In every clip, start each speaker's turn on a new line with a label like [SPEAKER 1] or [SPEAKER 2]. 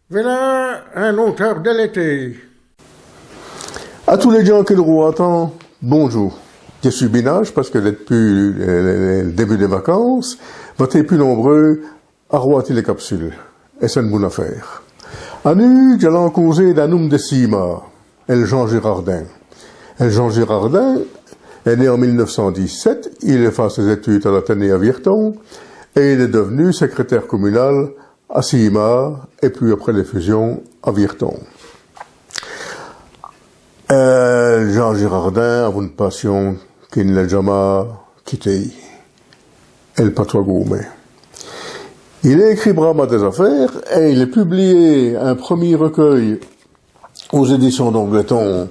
[SPEAKER 1] Voilà un auteur de l'été.
[SPEAKER 2] À tous les gens que le roi entend, bonjour. Je suis Binage parce que depuis le début des vacances, vous êtes plus nombreux à rouater les capsules. Et c'est une bonne affaire. À nous, j'allais causer d'un homme de Sima, el Jean Girardin. El Jean Girardin est né en 1917, il fait ses études à l'Athénée à Virton, et il est devenu secrétaire communal à Sima, et puis après les fusions à Virton. Jean Girardin a une passion qui ne l'a jamais quittée, le patois gourmet. Il a écrit Brahma des affaires et il a publié un premier recueil aux éditions d'Angleton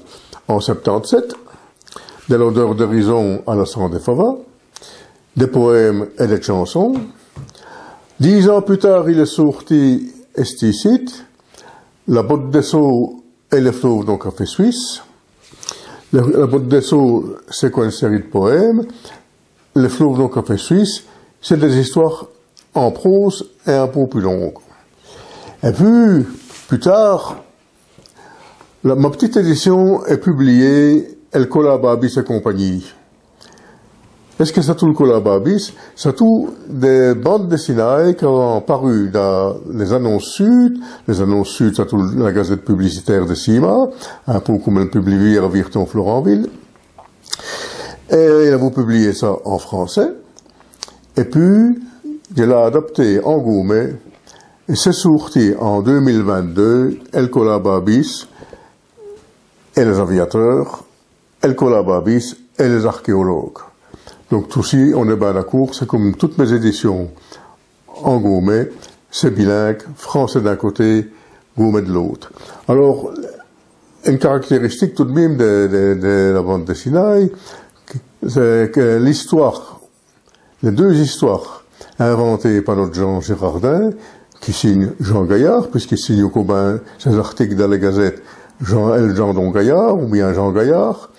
[SPEAKER 2] en 77, de l'odeur d'horizon à la sang des favas, des poèmes et des chansons. 10 ans plus tard, il est sorti Esticite, La botte des seaux et les fleuves d'un café suisse. La botte des seaux, c'est quoi une série de poèmes. Les fleuves d'un café suisse, c'est des histoires en prose et un peu plus longues. Et puis, plus tard, ma petite édition est publiée, El Colababis et compagnie. Est-ce que c'est tout le Colababis? C'est tout des bandes dessinées qui ont paru dans les annonces sud. Les annonces sud, c'est tout la gazette publicitaire de Sima, un peu comme elle publie à Virton-Florenville. Et il a vous publié ça en français. Et puis, je l'ai adapté en gourmet. Et c'est sorti en 2022, El Colababis et les aviateurs, El Colababis et les archéologues. Donc tout ci, on est bien d'accord, c'est comme toutes mes éditions en gourmet, c'est bilingue, français d'un côté, gourmet de l'autre. Alors, une caractéristique tout de même de la bande dessinée, c'est que l'histoire, les deux histoires inventées par notre Jean Girardin, qui signe Jean Gaillard, puisqu'il signe au commun ses articles dans les gazettes Jean Don Gaillard, ou bien Jean Gaillard,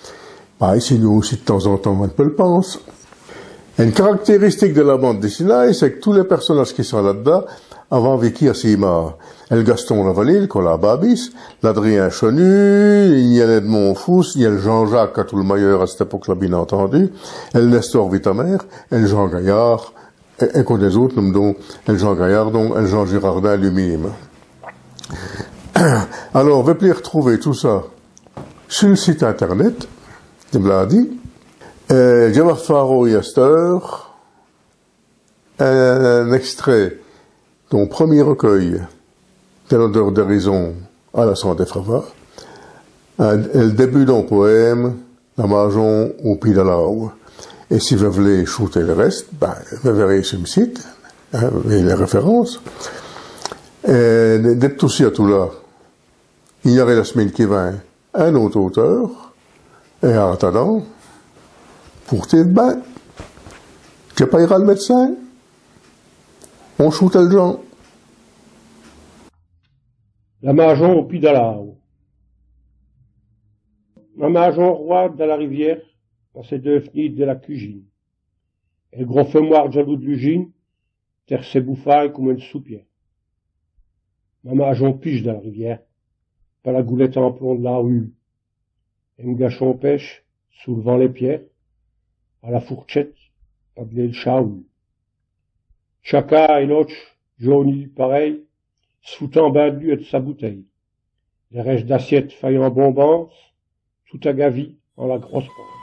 [SPEAKER 2] bah, il signe aussi de temps en temps un peu le pense. Une caractéristique de la bande dessinée, c'est que tous les personnages qui sont là-dedans avaient vécu à Sima. El Gaston Lavallée, le Colababis, l'Adrien Chenu, il y a l'Edmond Fous, il y a le Jean-Jacques à tout le meilleur à cette époque-là, bien entendu, el Nestor Vitamer, el Jean Gaillard, et qu'on des autres, dont el Jean Gaillard, dont el Jean Girardin lui-même. Alors, vous pouvez retrouver tout ça sur le site internet, je me l'ai dit. Je vais faire au Yaster un extrait de mon premier recueil de l'odeur d'horizon à la sang des favas, le début d'un poème, La Majon au Pied de l'Arbre. Et si vous voulez shooter le reste, ben, vous verrez sur le site, hein, et les références. D'être aussi à tout là, il y aurait la semaine qui vient un autre auteur, et en attendant, pour tes bains, tu payeras le médecin, on shoote le gens.
[SPEAKER 3] La Majon au Puy de l'Arbre. La Majon roi de la rivière, dans ses deux fenêtres de la cuisine. Et le gros fumoir jaloux de l'usine, terre ses bouffailles comme une soupière. Ma Majon pige de la rivière, pas la goulette en plomb de la rue. Et me gâchon pêche, soulevant les pierres, à la fourchette, pas de le chaoul. Chacun et l'autre, jauni pareil, se foutant ben de lui et de sa bouteille. Les restes d'assiettes faillant bombance, tout agavi en la grosse pente.